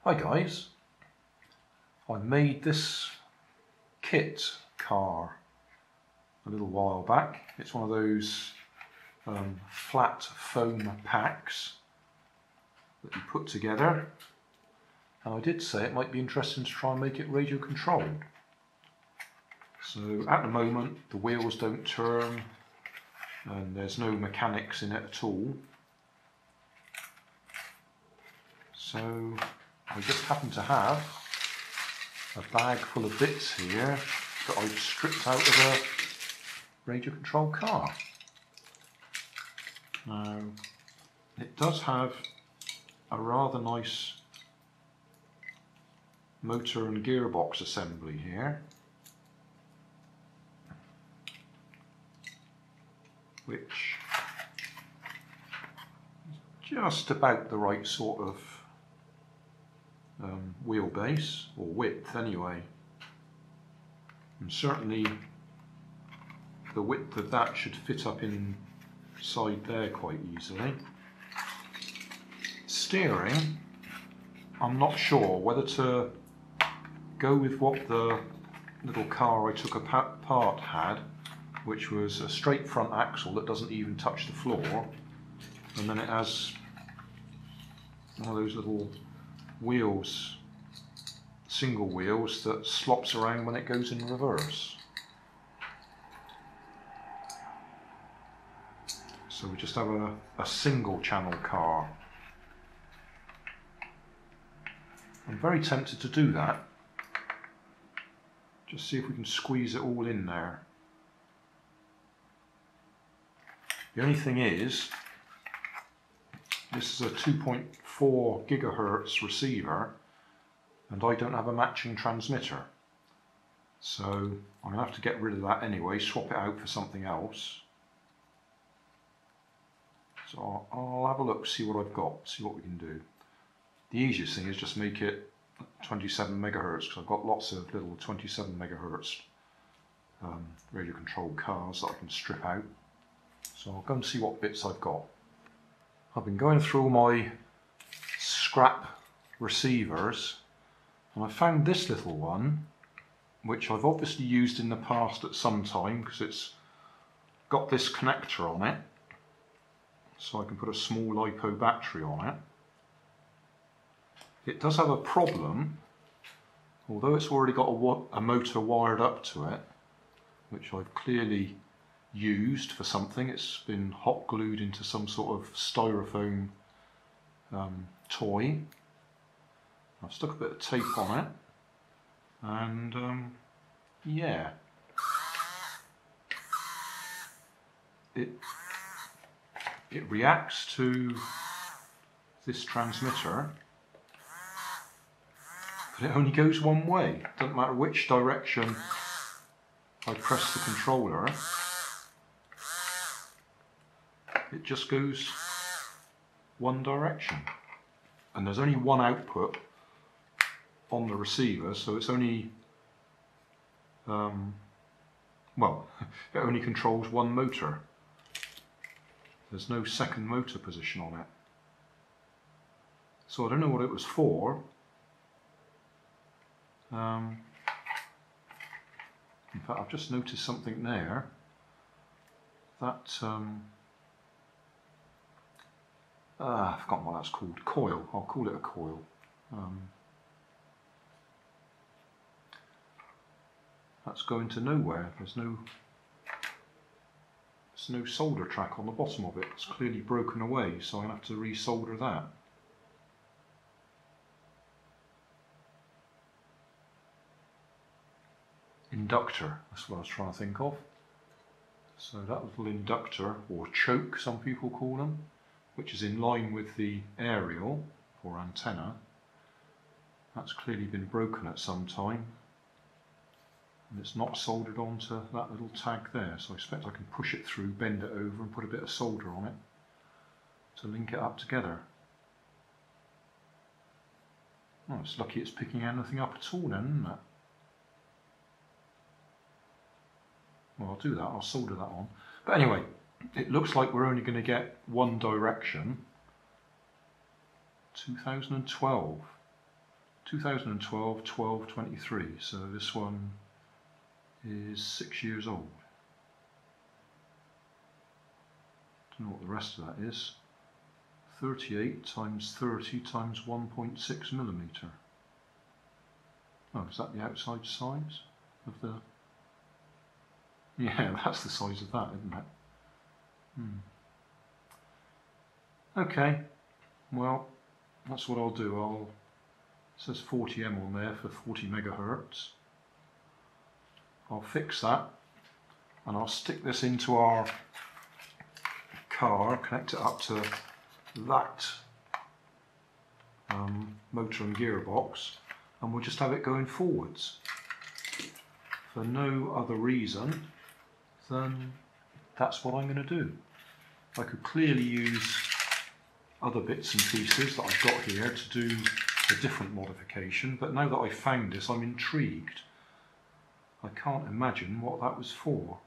Hi guys, I made this kit car a little while back. It's one of those flat foam packs that you put together, and I did say it might be interesting to try and make it radio controlled. So at the moment the wheels don't turn and there's no mechanics in it at all. So I just happen to have a bag full of bits here that I've stripped out of a radio controlled car. Now it does have a rather nice motor and gearbox assembly here, which is just about the right sort of wheelbase, or width anyway, and certainly the width of that should fit up inside there quite easily. Steering, I'm not sure whether to go with what the little car I took apart had, which was a straight front axle that doesn't even touch the floor, and then it has one of those little wheels, single wheels, that slops around when it goes in reverse. So we just have a single channel car. I'm very tempted to do that. Just see if we can squeeze it all in there. The only thing is, this is a 2.4 gigahertz receiver and I don't have a matching transmitter. So I'm going to have to get rid of that anyway, swap it out for something else. So I'll have a look, see what I've got, see what we can do. The easiest thing is just make it 27 megahertz, because I've got lots of little 27 megahertz radio controlled cars that I can strip out. So I'll go and see what bits I've got. I've been going through my scrap receivers and I found this little one, which I've obviously used in the past at some time because it's got this connector on it, so I can put a small LiPo battery on it. It does have a problem, although it's already got a motor wired up to it, which I've clearly used for something. It's been hot glued into some sort of styrofoam toy. I've stuck a bit of tape on it, and yeah, it reacts to this transmitter, but it only goes one way. Doesn't matter which direction I press the controller, it just goes one direction. And there's only one output on the receiver, so it's only, well, it only controls one motor. There's no second motor position on it. So I don't know what it was for. In fact, I've just noticed something there. That, I've forgotten what that's called. Coil. I'll call it a coil. That's going to nowhere. There's no solder track on the bottom of it. It's clearly broken away, so I'm going to have to resolder that. Inductor, that's what I was trying to think of. So that little inductor, or choke some people call them, which is in line with the aerial or antenna, that's clearly been broken at some time, and it's not soldered onto that little tag there, so I expect I can push it through, bend it over and put a bit of solder on it to link it up together. Oh, it's lucky it's picking anything up at all then, isn't it? Well, I'll do that, I'll solder that on. But anyway, it looks like we're only going to get one direction. 2012. 2012, 12/23, so this one is 6 years old. Don't know what the rest of that is. 38 times 30 times 1.6 millimeter. Oh, is that the outside size of the... Yeah, that's the size of that, isn't it? Okay, well, that's what I'll do. It says 40M on there for 40 megahertz. I'll fix that, and I'll stick this into our car, connect it up to that motor and gearbox, and we'll just have it going forwards for no other reason than that's what I'm going to do. I could clearly use other bits and pieces that I've got here to do a different modification, but now that I've found this, I'm intrigued. I can't imagine what that was for,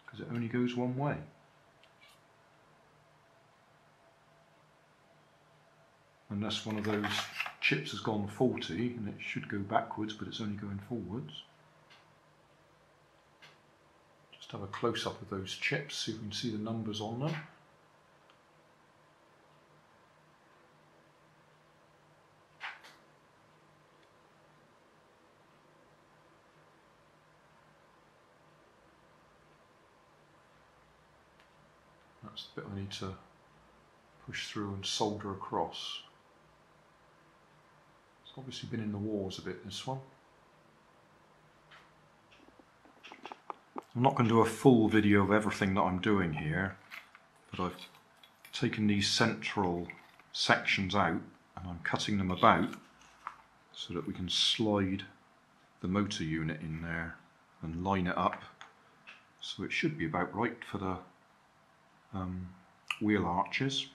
because it only goes one way. Unless one of those chips has gone faulty and it should go backwards, but it's only going forwards. Just have a close-up of those chips so you can see the numbers on them. That's the bit I need to push through and solder across. It's obviously been in the wars a bit, this one. I'm not going to do a full video of everything that I'm doing here, but I've taken these central sections out and I'm cutting them about so that we can slide the motor unit in there and line it up, so it should be about right for the wheel arches.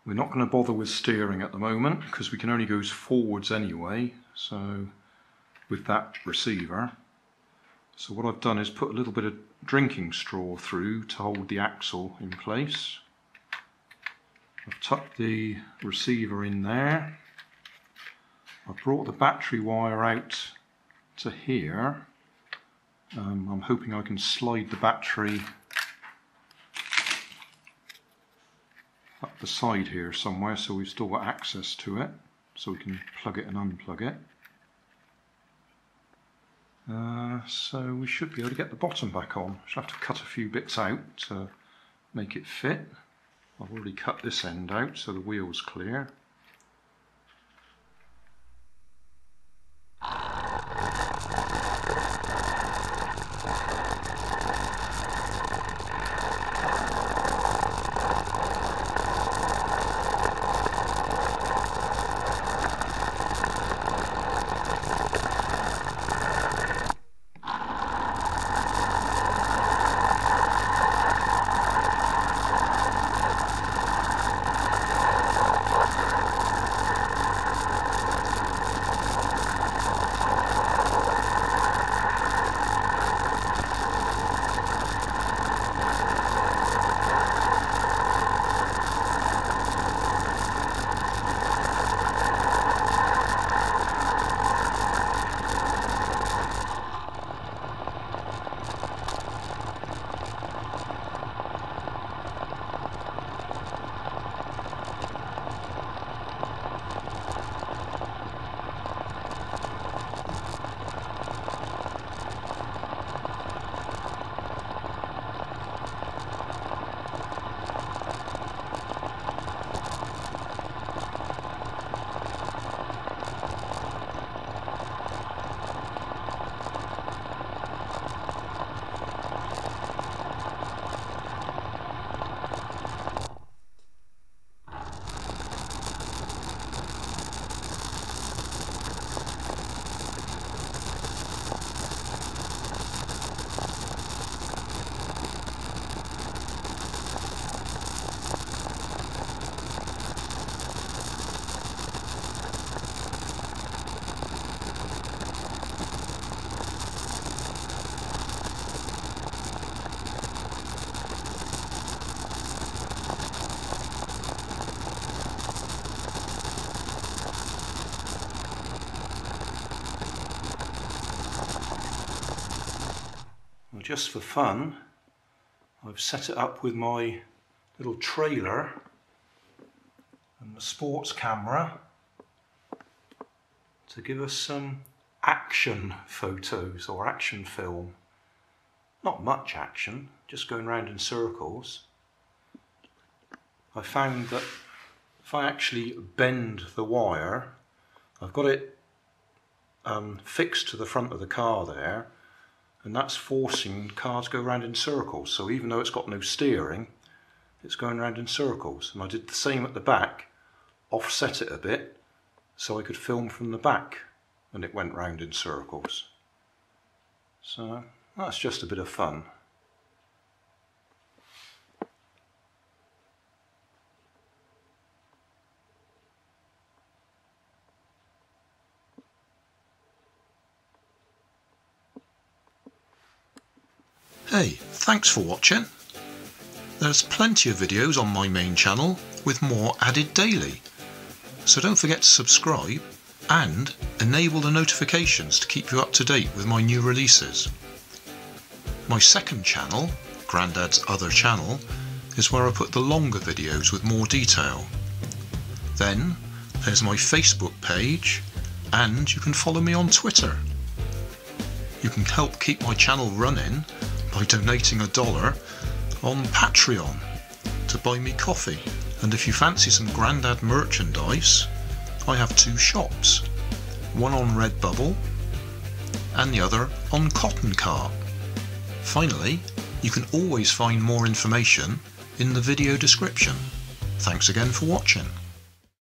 We're not going to bother with steering at the moment because we can only go forwards anyway, so with that receiver. So what I've done is put a little bit of drinking straw through to hold the axle in place. I've tucked the receiver in there. I've brought the battery wire out to here. I'm hoping I can slide the battery up the side here somewhere so we've still got access to it, so we can plug it and unplug it. So we should be able to get the bottom back on. Should have to cut a few bits out to make it fit. I've already cut this end out so the wheel's clear. just for fun, I've set it up with my little trailer and the sports camera to give us some action photos or action film. Not much action, just going round in circles. I found that if I actually bend the wire, I've got it fixed to the front of the car there, and that's forcing cars to go round in circles. So even though it's got no steering, it's going round in circles. And I did the same at the back, offset it a bit so I could film from the back, and it went round in circles. So that's just a bit of fun. Hey, thanks for watching. There's plenty of videos on my main channel with more added daily. So don't forget to subscribe and enable the notifications to keep you up to date with my new releases. My second channel, Grandad's Other Channel, is where I put the longer videos with more detail. Then there's my Facebook page, and you can follow me on Twitter. You can help keep my channel running by donating $1 on Patreon to buy me coffee. And if you fancy some Grandad merchandise, I have 2 shops, one on Redbubble and the other on Cotton Cart. Finally, you can always find more information in the video description. Thanks again for watching.